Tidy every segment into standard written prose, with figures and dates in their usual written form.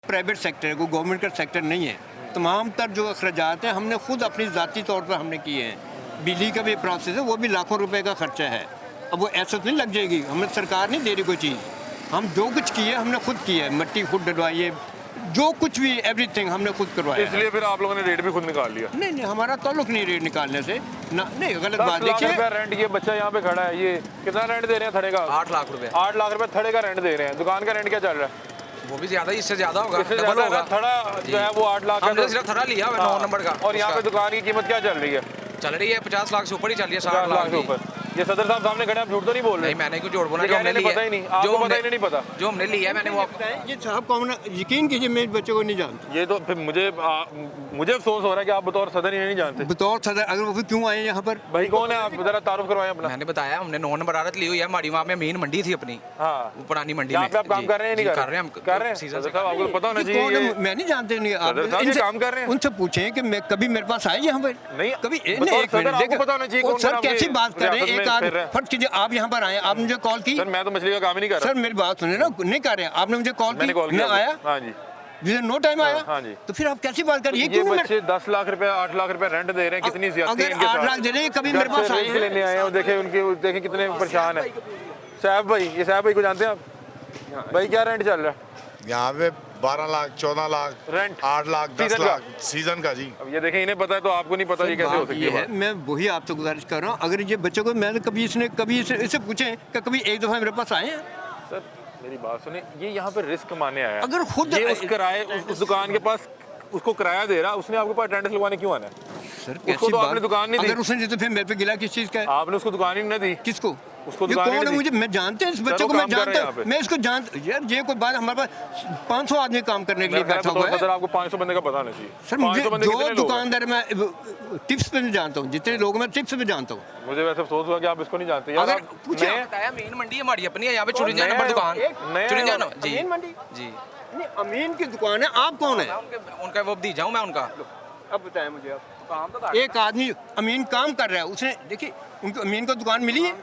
Private sector है, कोई government का सेक्टर नहीं है। तमाम तर जो अखराजात हैं हमने खुद अपनी ज़ाती तौर पर हमने किए हैं। बिजली का भी प्रोसेस है, वो भी लाखों रुपए का खर्चा है। अब वो ऐसा तो नहीं लग जाएगी, हमें सरकार नहीं दे रही कोई चीज़। हम जो कुछ किए हमने खुद किया है, मिट्टी खुद डलवाई है, जो कुछ भी एवरीथिंग हमने खुद करवाया। इसलिए फिर आप लोगों ने रेट भी खुद निकाल लिया? नहीं नहीं, हमारा ताल्लुक नहीं रेट निकालने से ना, नहीं गलत बात। 10 लाख देखिए रुपया रेंट, ये बच्चा यहाँ पे खड़ा है, ये कितना रेंट दे रहे हैं थड़े का? 8 लाख रुपए। 8 लाख रुपए थड़े का रेंट दे रहे हैं। दुकान का रेंट क्या चल रहा है? वो भी ज्यादा, इससे ज्यादा होगा, इससे डबल ज्यादा होगा। थड़ा जो है वो 8 लाख हमने है। सिर्फ थड़ा लिया है 9 नंबर का। और यहाँ पे दुकान की कीमत क्या चल रही है? चल रही है 50 लाख से ऊपर ही चल रही है, 50 60 लाख लाख से ऊपर। ये सदर साहब सामने खड़े हैं, आप झूठ तो नहीं बोल रहे? नहीं, मैंने कुछ जोड़ बोला, ये जो हमने कहने लिया पता ही नहीं, आपको पता ही नहीं पता। जो हमने लिया है मैंने वो ये साहब कौन, यकीन कीजिए मेरे बच्चे को नहीं जानते। ये तो फिर मुझे अफसोस हो रहा है कि आप बतौर सदर इन्हें नहीं जानते। बतौर सदर अगर वो फिर क्यों आए यहाँ पर? भाई कौन है आप, जरा तारुफ करवाएं अपना। मैंने बताया, हमने 9 नंबर आदत ली हुई है हमारी, वहाँ पे मेन मंडी थी अपनी। हाँ, वो पुरानी मंडी यहाँ में पे आप काम कर रहे हैं? नहीं कर रहे हैं, हम कर रहे हैं। सीजन सदर से साहब आपको पता होना कौन चाहिए। है? मैं नहीं जानते, नहीं आप सदर साहब ये काम कर रहे हैं। उनसे पूछें कि मैं कभी मेरे पास आए यहाँ पर? नहीं, कभी बतौर सदर आपको पता होना चाहिए कौन सर आपके कैसी बात कर रहे हैं? रियासत एक में आदमी फिर रहे हैं। फर्ज कीजिए, आप यहाँ पर आए, आप मुझे कॉल की। सर मैं तो मछली का काम ही नहीं कर रहा। सर मेरी बात सुनिए ना, नहीं कर रहे हैं, आपने मुझे कॉल मैंने की, कॉल मैं किया आया, हाँ जी। विदिन नो टाइम आया। हाँ जी। तो फिर आप कैसी बात कर रही ये है? बच्चे 10 लाख रुपए 8 लाख रुपए रेंट दे रहे हैं, कितनी ज्यादती है अगर इनके 8 साथ। लाख दे रहे हैं, कभी मेरे घर पास से आए रेंट हैं। लेने आए हैं और देखें कितने परेशान है। साहब भाई, ये साहब भाई को जानते हैं आप? भाई क्या रेंट चल रहा है यहाँ पे? 12 लाख 14 लाख रेंट, 8 लाख 10 सीजन का? लाख सीजन का जी। अब ये देखें, इन्हें पता है तो आपको नहीं पता, ये कैसे हो बात सकती ये है है, मैं वही आपसे गुजारिश कर रहा हूँ, अगर ये बच्चों को मैं कभी इससे पूछें कि कभी एक दफा मेरे पास आए हैं? सर मेरी बात सुने, ये यहाँ पे रिस्क मारने आया है। अगर खुद ये उस किराए उस दुकान के पास उसको किराया दे रहा, उसने आपके पास अटेंडेंस लगवाने क्यों आना है? सर उसको तो आपने दुकान नहीं दी। अगर उसने तो फिर मेरे पे गिला किस चीज़ का है? आपने उसको दुकान ही नहीं दी। किसको? उसको ये दुकान ही कौन है? नहीं दी। मुझे मैं जानते हैं इस बच्चे वो को, मैं काम कर रहे हैं जानता यहाँ हूँ, पे। मैं इसको जानता। यार ये कोई बात, हमारे पास 500 आदमी काम करने के लिए बैठा हुआ है। सर आपको 500 बंदे का पता होना चाहिए। सर मुझे 500 बंदे जो कितने लोग हैं? दुकानदार मैं टिप्स पे नहीं जानता हूँ, जितने लोग मैं टिप्स पे जानता हूँ। मुझे वैसे अफसोस हुआ कि आप इसको नहीं जानते। यार अगर आप पूछिए, नए- बताया मेन मंडी हमारी अपनी है, यहाँ पे चुनिंजा नया नंबर है, दुकान, नया चुनिंजा है। नंबर जी अमीन मंडी? जी। नहीं, अमीन की दुकान है, आप कौन है? उनका वो भतीजा हूँ मैं उनका। अब बताएं मुझे आप। काम तो एक आदमी अमीन काम कर रहा है, उसने देखिए उनको अमीन को दुकान मिली है।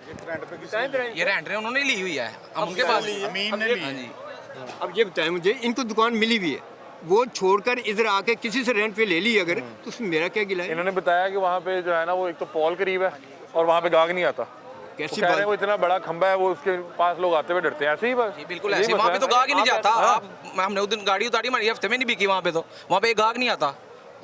ये रेंट रहे उन्होंने ली हुई है, हम उनके पास अमीन ने ली। हाँ जी। अब ये बताएं मुझे, इनको दुकान मिली हुई है, वो छोड़कर इधर आके किसी से रेंट पे ले ली अगर, तो उसमें मेरा क्या गिला है? इन्होंने बताया कि वहाँ पे जो है ना, वो एक तो पॉल करीब है और वहाँ पे गाहक नहीं आता। कैसी कह रहे हैं वो बात? इतना बड़ा खंबा है, वो उसके पास लोग आते हुए डरते हैं। ऐसे ही बस जी बिल्कुल ये ऐसे, वहाँ पे मसला तो है। गाहक ही नहीं जाता। हाँ। आप हमने उस दिन गाड़ी उतारी, हमारी हफ्ते में नहीं बिकी वहाँ पे, तो वहाँ पे एक गाहक नहीं आता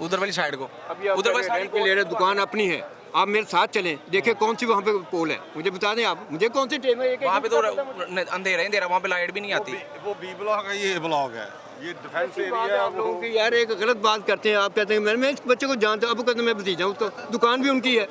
उधर वाली साइड को। अभी आप उधर वाली रेंट पे ले रहे, दुकान अपनी है, आप मेरे साथ चलें, देखें कौन सी वहाँ पे पोल है, मुझे बता दें आप, मुझे कौन सी टेम है? वहाँ पे तो अंधेरा वहाँ पे लाइट भी नहीं आती। वो बी ब्लॉक है, ये ब्लॉक है, ये डिफेंस आप लोगों की यार एक गलत बात करते हैं, आप कहते हैं मैं इस बच्चे को जानता हूँ, अब कहते हैं मैं भतीजा हूँ, उसको दुकान भी उनकी है।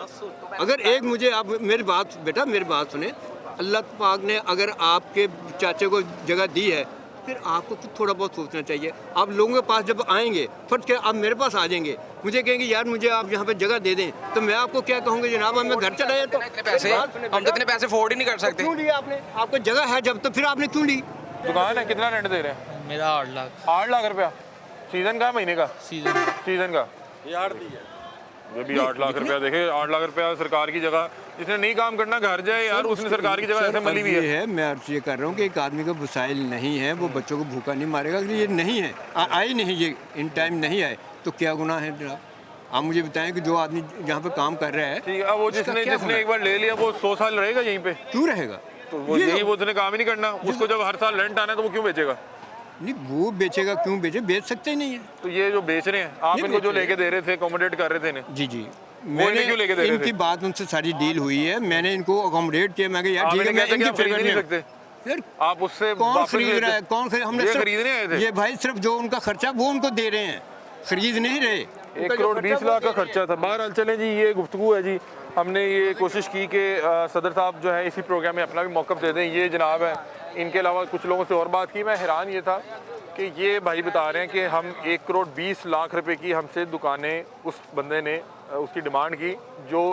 अगर एक मुझे आप मेरी बात, बेटा मेरी बात सुने, अल्लाह पाक ने अगर आपके चाचे को जगह दी है, फिर आपको कुछ थोड़ा बहुत सोचना चाहिए। आप लोगों के पास जब आएंगे, फट के आप मेरे पास आ जाएंगे, मुझे कहेंगे यार मुझे आप यहाँ पे जगह दे दें, तो मैं आपको क्या कहूँगा, जनाब मैं घर चला जाता हूँ। इतने पैसे हम तो इतने पैसे अफोर्ड ही नहीं कर सकते। क्यों लिया आपने? आपको जगह है जब, तो फिर आपने क्यों ली? दुकान है, कितना रेंट दे रहे हैं? मेरा 8 लाख 8 लाख रुपया सीजन का, महीने का? सीजन। सीजन का ये भी 8 लाख रुपया। देखे 8 लाख रुपया सरकार की जगह, जिसने नहीं काम करना घर जाए यार, उसने सरकार की जगह ऐसे मली हुई है। मैं अर्ज ये कर रहा हूँ कि एक आदमी का वसाइल नहीं है, वो बच्चों को भूखा नहीं मारेगा। अगर ये नहीं है, आए नहीं, ये इन टाइम नहीं आए, तो क्या गुनाह है जनाब? आप मुझे बताएं कि जो आदमी यहाँ पे काम कर रहा है, ठीक है, अब वो उसका जिसने क्या जिसने गुनाह? एक बार ले लिया वो 100 साल रहेगा यहीं पे? क्यों रहेगा? तो वो ये यही, वो उसने काम ही नहीं करना, उसको जब हर साल रेंट आना है तो वो क्यों बेचेगा? नहीं, वो बेचेगा, क्यों बेचे? बेच सकते ही नहीं है। तो ये जो बेच रहे हैं आप, नहीं इनको जो बेच रहे लेके दे रहे थे, अकोमोडेट कर रहे थे इन्हें, जी जी, इन्हें क्यों लेके दे रहे इनकी थे? बात उनसे सारी डील हुई है, मैंने इनको अकोमोडेट किया। मैं कहा यार आप ठीक है, इन्हें मैं कहते कि इनकी आप खरीद फेवर नहीं में सकते? फिर आप उससे कौन वापस खरीद लेते? रहा है? कौन खरीद? हमने ये सिर्फ- खरीदने आए थे। ये भाई सिर्फ जो उनका खर्चा वो उनको दे रहे हैं, खरीद नहीं रहे। 1 करोड़ 20 लाख का खर्चा था। बहरहाल चलें जी, ये गुफ्तगू है जी। हमने ये कोशिश की कि सदर साहब जो है इसी प्रोग्राम में अपना भी मौक़िफ़ दे दें। ये जनाब है, इनके अलावा कुछ लोगों से और बात की। मैं हैरान ये था कि ये भाई बता रहे हैं कि हम 1 करोड़ 20 लाख रुपए की हमसे दुकानें, उस बंदे ने उसकी डिमांड की जो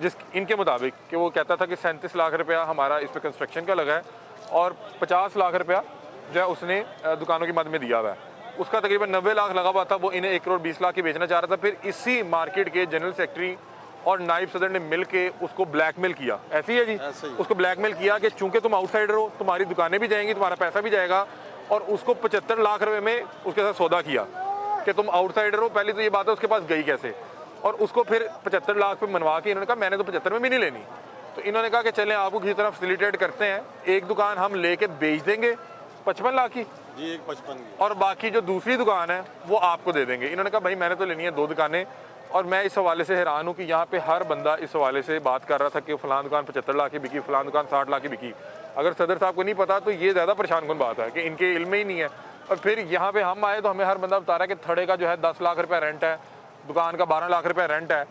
जिस इनके मुताबिक कि वो कहता था कि 37 लाख रुपया हमारा इस पर कंस्ट्रक्शन का लगा है और 50 लाख रुपया जो है उसने दुकानों की मद में दिया हुआ है। उसका तकरीबन 90 लाख लगा हुआ था, वो इन्हें 1 करोड़ 20 लाख की बेचना चाह रहा था। फिर इसी मार्केट के जनरल सेक्रेटरी और नायब सदर ने मिल के उसको ब्लैकमेल किया। ऐसी है जी, उसको ब्लैकमेल किया कि चूंकि तुम आउटसाइडर हो, तुम्हारी दुकानें भी जाएंगी, तुम्हारा पैसा भी जाएगा, और उसको 75 लाख रुपए में उसके साथ सौदा किया कि तुम आउटसाइडर हो। पहली तो ये बात है, उसके पास गई कैसे, और उसको फिर 75 लाख पे मनवा के इन्होंने कहा मैंने तो 75 में भी नहीं लेनी। तो इन्होंने कहा कि चलें आपको किसी तरह फैसिलिटेट करते हैं, एक दुकान हम लेके बेच देंगे 55 लाख की जी, एक 55 की। और बाकी जो दूसरी दुकान है वो आपको दे देंगे। इन्होंने कहा भाई मैंने तो लेनी है 2 दुकानें। और मैं इस हवाले से हैरान हूँ कि यहाँ पे हर बंदा इस हवाले से बात कर रहा था कि फ़लाँ दुकान 75 लाख की बिकी, फ़लाँ दुकान 60 लाख की बिकी। अगर सदर साहब को नहीं पता तो ये ज़्यादा परेशान कौन बात है कि इनके इल्म में ही नहीं है। और फिर यहाँ पे हम आए तो हमें हर बंदा बता रहा है कि थड़े का जो है 10 लाख रुपये रेंट है, दुकान का 12 लाख रुपये रेंट है।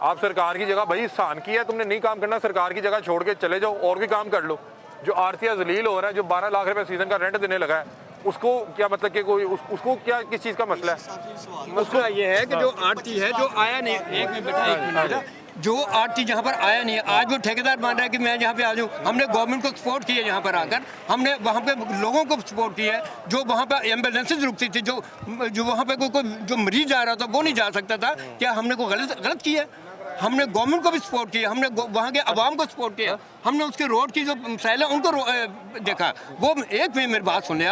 आप सरकार की जगह भाई सहन की है, तुमने नहीं काम करना, सरकार की जगह छोड़ के चले जाओ और भी काम कर लो। जो आरतिया जलील हो रहा है, जो 12 लाख रुपये सीजन का रेंट देने लगा है, उसको क्या मतलब कि कोई उसको क्या किस चीज़ का मसला है? मसला ये है कि जो आरती है जो आया नहीं, एक मिनट बेटा, जो आरती जहाँ पर आया नहीं, आज वो ठेकेदार मान रहा है कि मैं यहाँ पे आ जाऊँ। हमने गवर्नमेंट को सपोर्ट किया यहाँ पर आकर, हमने वहाँ पे लोगों को सपोर्ट किया है। जो वहाँ पर एम्बुलेंसेज रुकती थी, जो वहाँ पे कोई जो मरीज जा रहा था वो नहीं जा सकता था, क्या हमने कोई गलत किया? हमने गवर्नमेंट को भी सपोर्ट किया, हमने वहाँ के अवाम को सपोर्ट किया, हमने उसके रोड की जो मसाइल है उनको देखा। वो एक मेरी बात सुने,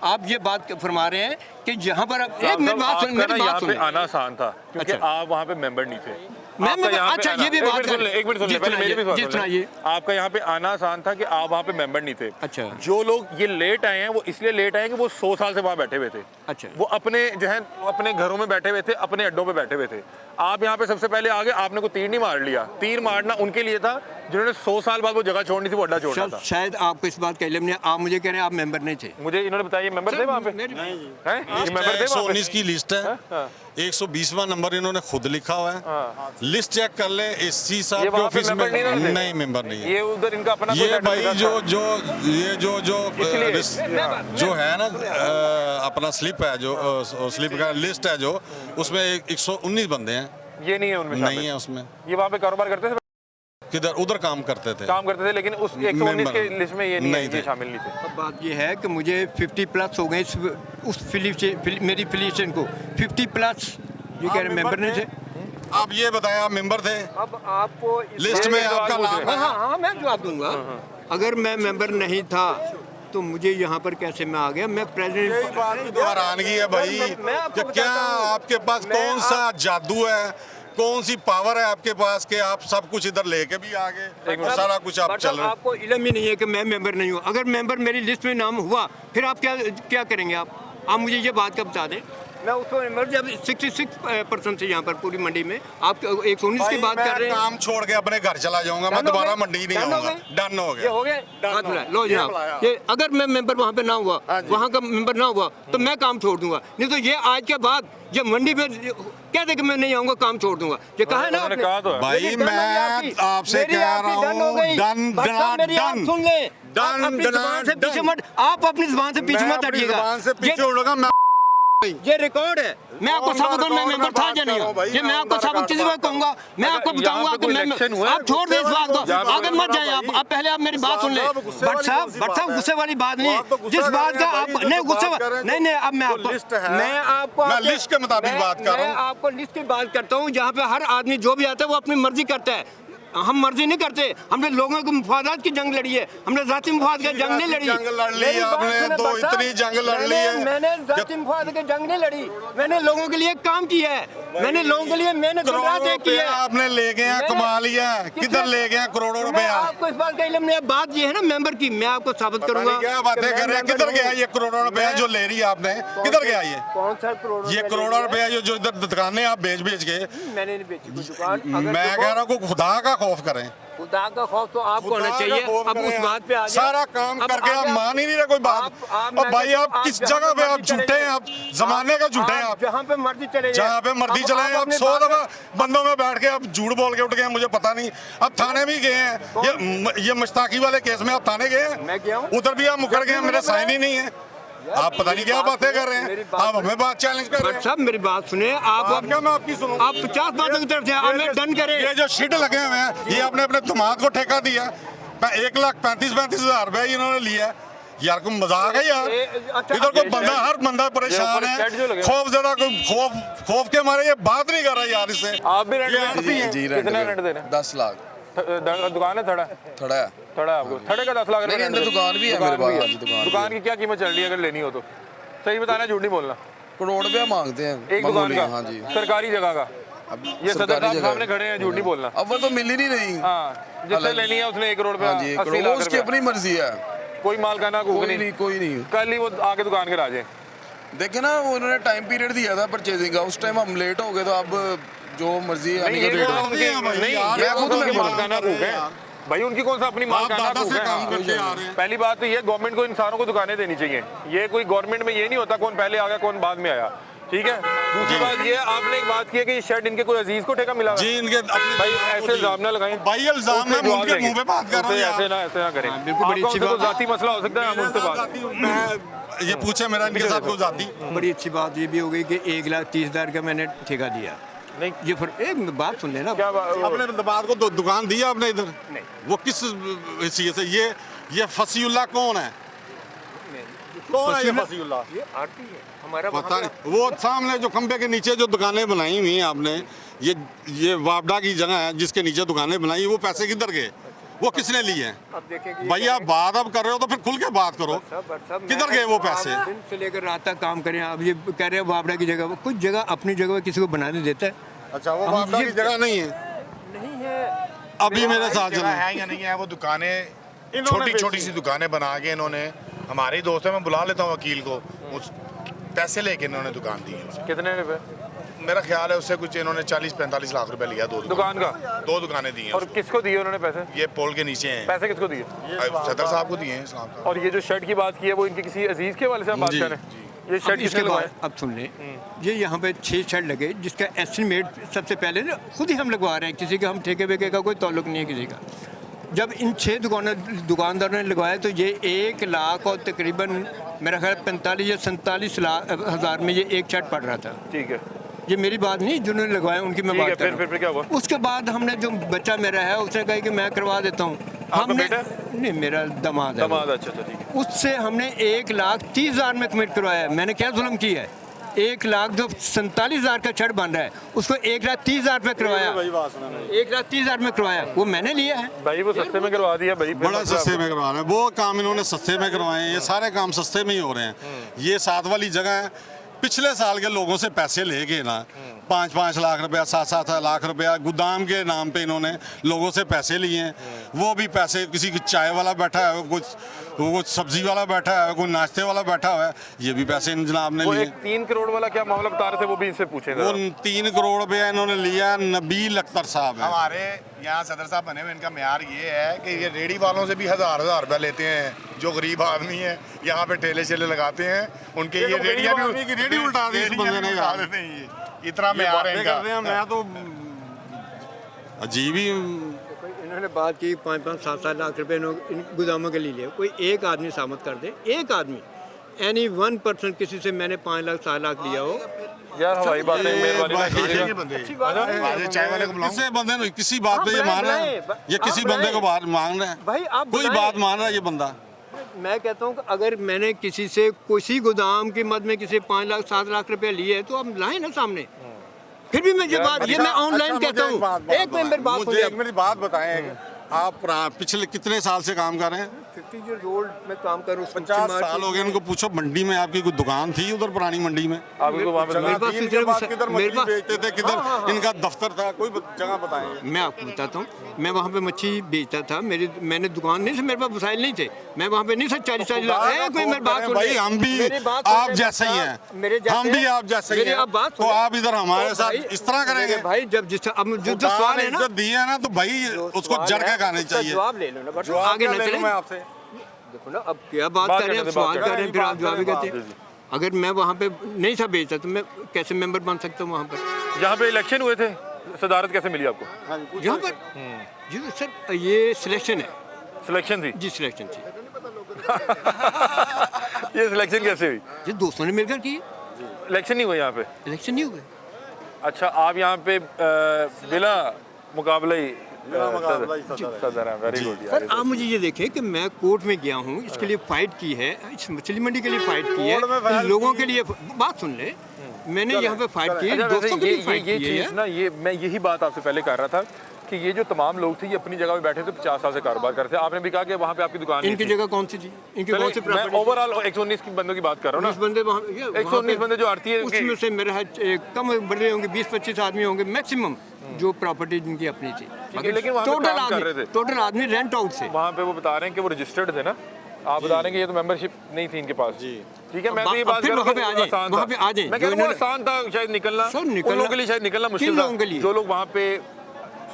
आप ये बात फरमा रहे हैं कि जहाँ पर एक मेरी बात सुन, आना आसान था क्योंकि आप वहाँ पे मेंबर नहीं थे। अच्छा ये भी बात एक मिनट सुन ले, पहले मेरी भी बात सुन ले। आपका यहाँ पे आना आसान था कि आप वहाँ पे मेंबर नहीं थे। अच्छा। जो लोग ये लेट आए हैं वो इसलिए लेट आए हैं कि वो 100 साल से वहाँ बैठे हुए थे। अच्छा। वो अपने जो है अपने घरों में बैठे हुए थे, अपने अड्डों पे बैठे हुए थे। आप यहाँ पे सबसे पहले आगे आपने को तीर नहीं मार लिया। तीर मारना उनके लिए था जिन्होंने 100 साल बाद वो जगह छोड़नी थी, वो अड्डा छोड़ना था। शायद आपको इस बात का इल्म नहीं, आप मुझे कह रहे हैं आप मेंबर नहीं थे। मुझे इन्होंने बताया मेंबर थे वहाँ पे, नहीं हैं? ये मेंबर थे वहाँ पे? 119 की लिस्ट है, 120वां नंबर इन्होंने खुद लिखा हुआ है। लिस्ट चेक कर ले एससी ये साहब के वहाँ पे ऑफिस में। मेंबर नहीं रहते? नहीं, मेंबर नहीं है। ये उधर इनका अपना कोई ये सेटअप भाई था। जो है ना अपना स्लिप है, जो स्लिप का लिस्ट है, जो उसमें 119 बंदे हैं। ये नहीं है उनमें, नहीं है उसमें। ये वहाँ पे कारोबार करते थे, किधर उधर काम करते थे, लेकिन उस 119 के लिस्ट में ये नहीं नहीं है, थे। ये शामिल नहीं थे। अब बात ये है कि मुझे 50 प्लस हो गए उस मेरी फिलिएशन को 50 प्लस। ये कह रहे मेंबर नहीं थे। आप ये बताया आप मेंबर थे, अब आपको लिस्ट में आपका नाम है। हाँ मैं जवाब दूंगा। अगर मैं मेंबर नहीं था तो मुझे यहाँ पर कैसे मैं आ गया? मैं प्रेसिडेंट। हैरानगी है भाई कि क्या आपके पास कौन सा जादू है, कौन सी पावर है आपके पास कि आप सब कुछ इधर लेके भी आ गए और सारा कुछ आप चल रहे हैं। आपको इल्म ही नहीं है कि मैं मेंबर नहीं हूँ। अगर मेंबर मेरी लिस्ट में नाम हुआ फिर आप क्या करेंगे? आप मुझे ये बात का बता दें। मैं उसको मेंबर जब 66% थे यहाँ पर पूरी मंडी में, आप 119 की बात कर रहे हैं। काम छोड़ के अपने घर चला जाऊंगा, मैं दोबारा मंडी नहीं आऊंगा। डन हो ये गया। हो गया। लो जनाब, ये अगर मैं मेंबर वहाँ पे ना हुआ, वहाँ का मेंबर ना हुआ तो मैं काम छोड़ दूंगा। नहीं तो ये आज के बाद जब मंडी में कह दे कि मैं नहीं आऊंगा, काम छोड़ दूंगा। ये कहा है ना उन्होंने आपने? कहा तो है। भाई मेरी मैं आपसे मेरी कह आपकी रहा डन हो हूँ, गई। डन बस साहब, मेरी आप डन सुन ले। डन, आप अपनी डन, जुबान से पीछे डन। मत, आप अपनी जुबान से पीछे मैं मत अपनी हटिएगा। जुबान से पीछे उड़ूंगा। मैं ये रिकॉर्ड है। मैं आपको साबित करूँ मैं मेंबर था या नहीं? ये मैं आपको साबित किसी बार कहूंगा, मैं आपको बताऊंगा कि मैं। आप छोड़ दें इस बात को, आगे मत जाए आप पहले आप मेरी बात सुन ले। भट्ट साहब गुस्से वाली बात नहीं, जिस बात का आप नहीं गुस्से नहीं अब मैं आपको लिस्ट के मुताबिक बात कर रहा हूँ। मैं आपको लिस्ट की बात करता हूँ जहाँ पे हर आदमी जो भी आता है वो अपनी मर्जी करता है। हम मर्जी नहीं करते। हमने लोगों के मुफादात की जंग लड़ी है, हमने जाती मुफाद की जंग नहीं लड़ी। जंग लड़ ली है आपने, तो इतनी जंग लड़ ली है। मैंने जाती मुफाद की जंग नहीं लड़ी, मैंने लोगों के लिए काम किया है। मैंने लोगों के लिए मेहनत करोड़ों रुपया आपने ले गए हैं, कमा लिया है। किधर ले गए हैं करोड़ों रुपया? आपको इस बात का इल्म नहीं है। बात ये है ना मेंबर की, मैं आपको साबित करूंगा। क्या बातें कर रहे हैं? किधर गया ये करोड़ों रुपया जो ले रही है आपने? किधर गया ये? कौन सा करोड़? ये करोड़ों रुपया जो इधर दुकानें आप बेच के। मैंने नहीं बेची कोई दुकान। मैं कह रहा हूँ खुदा का खौफ करें। खुदा का खौफ तो आपको होना चाहिए। अब उस बात पे आ जाए। सारा काम करके आप मान ही नहीं रहे कोई बात। अब भाई आप किस जगह पे आप झूठे हैं, आप जमाने का झूठे हैं। आप जहाँ पे मर्जी चले, जहाँ पे मर्जी चले, आप 100 दफा बंदों में बैठ के आप झूठ बोल के उठ गए, मुझे पता नहीं। अब थाने भी गए हैं, ये मुश्ताकी वाले केस में आप थाने गए हैं? मैं गया हूँ। उधर भी आप मुकर गए, मेरे साइन ही नहीं है। आप पता नहीं क्या बातें कर रहे हैं, आप हमें बात चैलेंज कर रहे हैं। साहब मेरी बात सुने। आप क्या मैं आपकी सुनूं? आप 50 बातों की तरफ से हमें डन करें। ये जो शिट लगे हुए हैं, ये आपने अपने दिमाग को ठेका दिया। 1,35,000 रुपए इन्होंने लिया। यार कोई मजाक है यार? इधर कोई बंदा, हर बंदा परेशान है, खौफ ज्यादा, खौफ के मारे ये बात नहीं कर रहा यार इससे। आप भी रेंट जी रेंट कितना रेंट दे रहे हैं? 10 लाख दुकान है थोड़ा थोड़ा है। थड़ा है आपको, थड़े का 10 लाख नहीं, रुपए अंदर दुकान भी है मेरे पास, हाँ जी, दुकान भी दुकान की क्या कीमत चल रही है अगर लेनी हो तो? सही बताना, झूठ नहीं बोलना। करोड़ रुपया मांगते हैं एक दुकान मामूली, का? हाँ जी। सरकारी जगह का? अब ये सदर सरकारी साहब जगह सामने खड़े हैं, झूठ नहीं बोलना। अब वो तो मिल ही नहीं रही। हाँ, जिससे लेनी है उसने 1 करोड़ रुपया, हाँ जी, 80 करोड़, लाख उसकी रुपया। अपनी मर्जी है, कोई मालकाना हकूक कोई नहीं, कोई नहीं। कल ही वो आके दुकान के आ जाए। देखे ना, वो उन्होंने टाइम पीरियड दिया था परचेजिंग का, उस टाइम हम लेट हो गए, तो अब जो मर्जी है नहीं, ये रेट कौन है। उनके नहीं, यार, ये मैं खुद कौन में उनके बोला। मालकाना हकूक है भाई? उनकी कौन सा अपनी मालकाना दादा हकूक से काम है? करते आ रहे हैं। पहली बात तो ये, गवर्नमेंट को इंसानों को दुकानें देनी चाहिए। ये कोई गवर्नमेंट में ये नहीं होता कौन पहले आ गया कौन बाद में आया, ठीक है। दूसरी बात ये, आपने एक बात की है कि ये शर्ट इनके कोई अजीज को ठेका मिला हुआ है। जी इनके अपने भाई ऐसे इल्जाम ना लगाएं भाई, इल्जाम उससे मैं जवाब उनके देंगे। मुंह पे बात कर रहा हूं उससे यार। ऐसे ना करें। बिल्कुल, बड़ी आपका अच्छी उनसे कोई बात। जाती मसला हो सकता है, हम उनसे बात। मैं ये पूछे मेरा इनके साथ कोई जाती बड़ी अच्छी बात ये भी हो गई कि 1,30,000 का मैंने ठेका दिया। नहीं, ये फिर एक बात सुन लेना, क्या बात? अपने बात को दुकान दिया आपने इधर? नहीं। वो किस हैसियत से? ये फसीउल्लाह कौन है? कौन है ये फसीउल्लाह? ये आरती है हमारा। पता नहीं। वो सामने जो खंबे के नीचे जो दुकानें बनाई हुई हैं आपने, ये वापडा की जगह है जिसके नीचे दुकानें बनाई, वो पैसे किधर गए? वो किसने लिए हैं? अब देखेंगे भाई आप बात अब कर रहे हो तो फिर खुल के बात करो। किधर गए वो पैसे? दिन से लेकर रात तक काम करें। अब ये कह रहे हैं वापडा की जगह, कुछ जगह अपनी जगह पे किसी को बनाने देता है? अच्छा, वो हम वापडा ये- की जगह नहीं है नहीं है। अभी मेरे साथ जगह चला है या नहीं है, वो दुकानें इन्होंने छोटी बेची छोटी सी दुकानें बना के इन्होंने, हमारे ही दोस्त है, मैं बुला लेता हूँ वकील को, उस पैसे लेके इन्होंने दुकान दी है उसे। कितने रुपए मेरा ख्याल है उससे कुछ इन्होंने 40-45 लाख रुपए लिया दुकान का? 2 दुकानें दी हैं और उसको। किसको दिए उन्होंने पैसे? ये पोल के नीचे हैं। पैसे किसको दिए? सदर साहब को दिए हैं इस्लाम साहब। और ये जो शर्ट की बात की है वो इनके किसी अजीज के वाले से आप बात जी, कर रहे हैं? ये अब शर्ट इसके किसने बाद लगवाया? अब सुन लें, ये यहाँ पे 6 शर्ट लगे, जिसका एस्टिमेट सबसे पहले ना खुद ही हम लगवा रहे हैं, किसी का हम ठेके वेके का कोई ताल्लुक नहीं है किसी का। जब इन 6 दुकानदारों ने लगवाया तो ये 1 लाख और तकरीबन मेरा ख्याल 45 या 47 हज़ार में ये एक शर्ट पड़ रहा था। ठीक है, ये मेरी बात नहीं, जिन्होंने लगवाया उनकी मैं ठीक है। बात कर रहा हूँ। फिर क्या हुआ? उसके बाद हमने जो बच्चा मेरा है उसने कहा कि मैं करवा देता हूँ। हमने बेटा? नहीं, मेरा दामाद है वो। दमाद, अच्छा ठीक है। उससे हमने 1,30,000 में कमिट करवाया। मैंने क्या जुल्म किया है? 1 लाख जो 47,000 का शर्ट बन रहा है उसको 1,30,000 पे करवाया, 1,30,000 में करवाया, वो मैंने लिया है। भाई वो सस्ते में करवा दिया भाई, बड़ा सस्ते में करवा रहे हैं। वो काम इन्होंने सस्ते में करवाए हैं। ये सारे काम सस्ते में ही हो रहे हैं। ये साथ वाली जगह है, पिछले साल के लोगों से पैसे लेके ना 5-5 लाख रुपया, 7-7 लाख रुपया गोदाम के नाम पे इन्होंने लोगों से पैसे लिए हैं। वो भी पैसे, किसी की चाय वाला बैठा है, कुछ सब्जी वाला बैठा है, कोई नाश्ते वाला बैठा हुआ है, ये भी पैसे इन जनाब ने वो लिए। एक 3 करोड़ वाला क्या मामला बता रहे थे, वो भी इनसे पूछे वो 3 करोड़ रुपया इन्होंने लिया। नबील अख्तर साहब है। हमारे यहाँ सदर साहब बने हुए, इनका म्यार ये है कि ये रेडी वालों से भी हज़ार रुपया लेते हैं, जो गरीब आदमी है यहाँ पे ठेले शेले लगाते हैं, उनके ये रेडियाँ आदमी की रेडी उल्टा दी इस बंदे ने यार। देते हैं। ये इतना म्यार है इनका। मैं तो अजीब ही। इन्होंने बात की 5-5, 7-7 लाख रुपए इन गोदामों के लिए लिए। कोई एक आदमी सामत कर दे, एक आदमी, एनी 1% किसी से मैंने 5 लाख 7 लाख लिया हो। यार हवाई बातें मेहरबानी भाई, कीजिएगा। ये बंदे चाय वाले को बुलाओ। किसी बंदे ने किसी बात पे ये मान रहा है, ये किसी बंदे को बात मांग रहा है, भाई आप कोई बुलाएं। बात मान रहा है ये बंदा। मैं कहता हूँ कि अगर मैंने किसी से किसी गोदाम की मद में किसी 5 लाख 7 लाख रुपए लिए है तो आप लाएं ना सामने। फिर भी मैं ये मैं ऑनलाइन कहता हूँ। एक मेरी बात मुझे एक मेरी बात बताएं, आप पिछले कितने साल से काम कर रहे हैं? 50 years old में काम करूँ, 50 साल हो गए। उनको पूछो मंडी में आपकी कोई दुकान थी उधर पुरानी मंडी में? आप इनको वहाँ पे मेरे पास इनके सिलसिले पास में- किधर मेरे मछली पास- बेचते थे, किधर इनका दफ्तर था, कोई जगह बताएं। मैं आपको बताता हूँ, मैं वहाँ पे मच्छी बेचता था। मैंने दुकान नहीं थी, मेरे पास वसाइल नहीं थे। मैं वहाँ पे नहीं था 40-40 लाख। कोई मेरी बात सुन भाई ले। हम भी मेरी बात सुन आप ले, जैसे ही हैं, मेरे जैसे हम भी हैं। आप जैसे ही मेरी हैं, आप बात तो सुन ले। आप इधर हमारे तो साथ भाई- इस तरह करेंगे? मेरे भाई जब जिस अब जो तो सवाल है ना, इज्जत दी है ना तो भाई उसको जड़ के खानी उसका चाहिए। जवाब ले लो ना, बस जवाब आगे क्या ना ले लूं चले। मैं आपसे? देखो ना, अब क्या बात बात कर रहे हैं, करने दे, सवाल बात कर रहे हैं, फिर आप जवाब ही बात कहते हैं। अगर मैं वहाँ पे नहीं था बेचता तो मैं कैसे मेंबर बन सकता हूँ वहाँ पर? यहाँ पे इलेक्शन हुए थे, सदारत कैसे मिली आपको? यहाँ पर जी सर, ये सिलेक्शन है सिलेक्शन थी? जी, सिलेक्शन थी। ये सिलेक्शन कैसे हुई? ये दोस्तों ने मिलकर की, इलेक्शन नहीं हुआ यहाँ पे? इलेक्शन नहीं हुए। अच्छा, आप यहाँ पे बिना मुकाबला ही सदर है। वेरी गुड सर आप मुझे ये देखें कि मैं कोर्ट में गया हूँ, इसके लिए फाइट की है, इस मछली मंडी के लिए फाइट की है, इन लोगों के लिए। बात सुन ले, मैंने यहाँ पे फाइट की है, दोस्तों के लिए फाइट ये की है। चीज़ ना, ये मैं यही बात आपसे पहले कर रहा था कि ये जो तमाम लोग थे ये अपनी जगह पे बैठे थे, 50 साल से कारोबार करते थे। आपने भी कहा कि वहाँ पे आपकी दुकान इनकी जगह कौन सी थी, इनकी कौन सी मैं प्रॉपर्टी? ओवरऑल 119 की बंदों की बात कर रहा हूँ 19 बंदे वहाँ 119 बंदे जो आरती है उसमें से मेरा है कम बड़े होंगे, 20-25 आदमी होंगे मैक्सिमम जो प्रॉपर्टी जिनकी अपनी थी। है, लेकिन वहाँ पे काम कर रहे थे। टोटल आदमी रेंट आउट से। वहाँ पे वो बता रहे हैं कि वो रजिस्टर्ड थे ना, आप बता रहे हैं कि ये तो मेंबरशिप नहीं थी इनके पास जी। ठीक है, मैं तो ये बात कर रहा हूँ आसान था, मैं कह रहा हूँ आसान था शायद निकलना, उन लोगों के लिए शायद निकलना मुश्किल था जो लोग वहाँ पे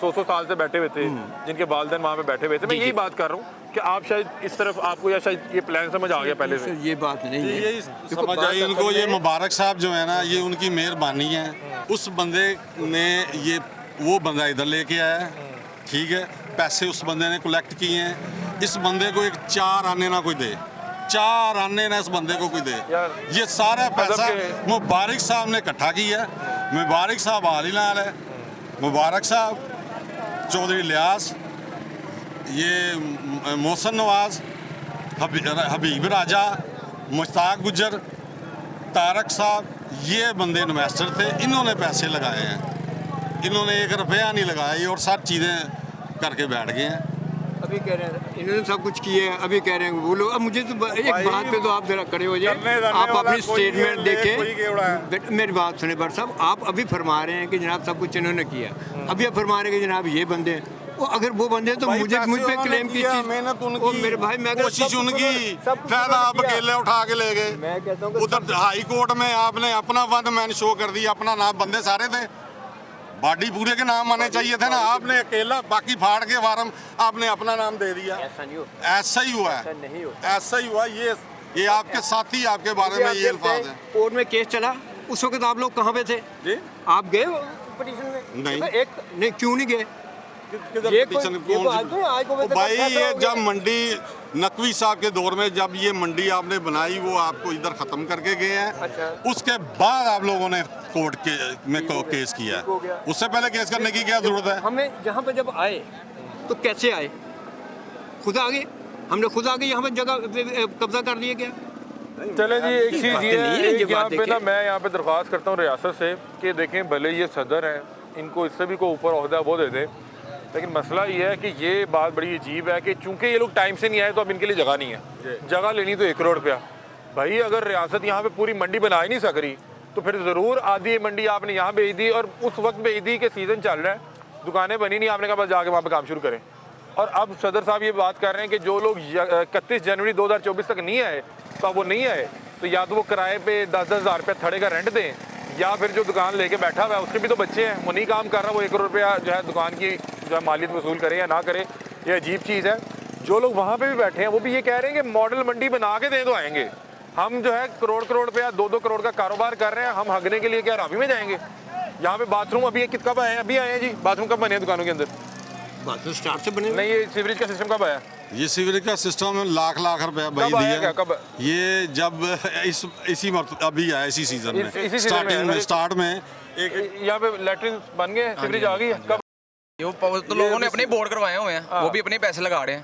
100 साल से बैठे हुए थे, जिनके वालिदैन वहाँ पे बैठे हुए थे। मैं यही बात कर रहा हूँ कि आप शायद इस तरफ आपको या शायद ये प्लान समझ आ गया पहले से। ये बात नहीं है, यही समझ आई उनको। ये मुबारक साहब जो है ना, ये उनकी मेहरबानी है। उस बंदे ने ये वो बंदा इधर लेके आया, ठीक है, पैसे उस बंदे ने कलेक्ट किए हैं। इस बंदे को एक 4 आने ना कोई दे, 4 आने ना इस बंदे को कोई दे। ये सारा पैसा मुबारक साहब ने इकट्ठा किया है। मुबारक साहब हाल ही लाल है, मुबारक साहब, चौधरी लियास, ये मोहसन नवाज, हबीब राजा, मुश्ताक गुजर, तारक साहब, ये बंदे इन्वेस्टर थे। इन्होंने पैसे लगाए हैं, इन्होंने 1 रुपया नहीं लगाया, ये और सब चीज़ें करके बैठ गए हैं। अभी कह रहे हैं इन्होंने सब कुछ किया है, अभी कह रहे हैं वो लोग। अब मुझे तो एक बात पे तो आप जरा खड़े हो जाए, आप अपनी स्टेटमेंट देखें। मेरी बात सुने बर साहब, आप अभी फरमा रहे हैं कि जनाब सब कुछ इन्होंने किया, अभी आप फरमा रहे हैं कि जनाब ये बंदे हैं। वो अगर वो बंदे तो मुझे मुझ पे क्लेम की चीज, मेहनत वो उनकी, मेरे भाई मैं कोशिश उनकी, फायदा आप अकेले उठा के ले गए। मैं कहता हूँ उधर हाई कोर्ट में आपने अपना वन मैन शो कर दिया, अपना नाम, बंदे सारे थे, बॉडी पूरे के नाम आने चाहिए थे ना, आपने अकेला बाकी फाड़ के वारम आपने अपना नाम दे दिया। ऐसा ही हुआ है, ऐसा ही हुआ। ये आपके साथी आपके बारे में ये अल्फाज है। कोर्ट में केस चला, उस वक्त आप लोग कहाँ पे थे जी? आप गए पिटीशन में? नहीं। नहीं, क्यों नहीं गए? भाई ये जब मंडी नकवी साहब के दौर में जब ये मंडी आपने बनाई, वो आपको इधर खत्म करके गए हैं। अच्छा। उसके बाद आप लोगों ने कोर्ट के में केस किया है। उससे पहले केस करने की क्या जरूरत है? हमें जहाँ पे जब आए तो कैसे आए? खुद आ गए, हमने खुद आके यहाँ पे जगह कब्जा कर लिया क्या? चलें जी, एक चीज़ बातें ये नहीं है, है ये कि यहाँ बात पे ना, देखिए। मैं यहाँ पे दरख्वास्त करता हूँ रियासत से कि देखें, भले ये सदर हैं, इनको इससे भी कोई ऊपर ओहदा वो दे दे, लेकिन मसला ये है कि ये बात बड़ी अजीब है कि चूंकि ये लोग टाइम से नहीं आए तो अब इनके लिए जगह नहीं है। जगह लेनी तो 1 करोड़ रुपया। भाई अगर रियासत यहाँ पे पूरी मंडी बना ही नहीं सक रही तो फिर ज़रूर आधी मंडी आपने यहाँ भेज दी, और उस वक्त भेज दी कि सीज़न चल रहा है, दुकानें बनी नहीं, आपने कहा बस जाके वहाँ पे काम शुरू करें। और अब सदर साहब ये बात कर रहे हैं कि जो लोग 31 जनवरी 2024 तक नहीं आए तो अब वो नहीं आए, तो या तो वो किराए पे 10-10 हज़ार रुपया थड़े का रेंट दें, या फिर जो दुकान लेके बैठा हुआ है उसके भी तो बच्चे हैं, वो नहीं काम कर रहा, वो 1 करोड़ रुपया जो है दुकान की जो है मालियत वसूल करे या ना करे, ये अजीब चीज़ है। जो लोग वहाँ पे भी बैठे हैं वो भी ये कह रहे हैं कि मॉडल मंडी बना के दें तो आएंगे। हम जो है करोड़ रुपया 2-2 करोड़ का कारोबार कर रहे हैं, हम हगने के लिए क्या रावी में जाएंगे? यहाँ पे बाथरूम अभी कब आए हैं? अभी आए हैं जी। बाथरूम कब बने हैं दुकानों के अंदर? बाथरूम स्टार्ट से बने नहीं, ये सीवरेज का सिस्टम कब आया? ये सीवरेज का सिस्टम लाख रुपया भाई कब आया दिया। क्या? कब? ये जब इसी अभी आया, इसी सीजन में, इसी सीजन स्टार्टिंग में, स्टार्ट में एक यहाँ पे लैट्रिन बन गए, सीवरेज आ गई है। कब? तो लोगों ने अपने बोर्ड करवाए हुए हैं, वो भी अपने पैसे लगा रहे हैं।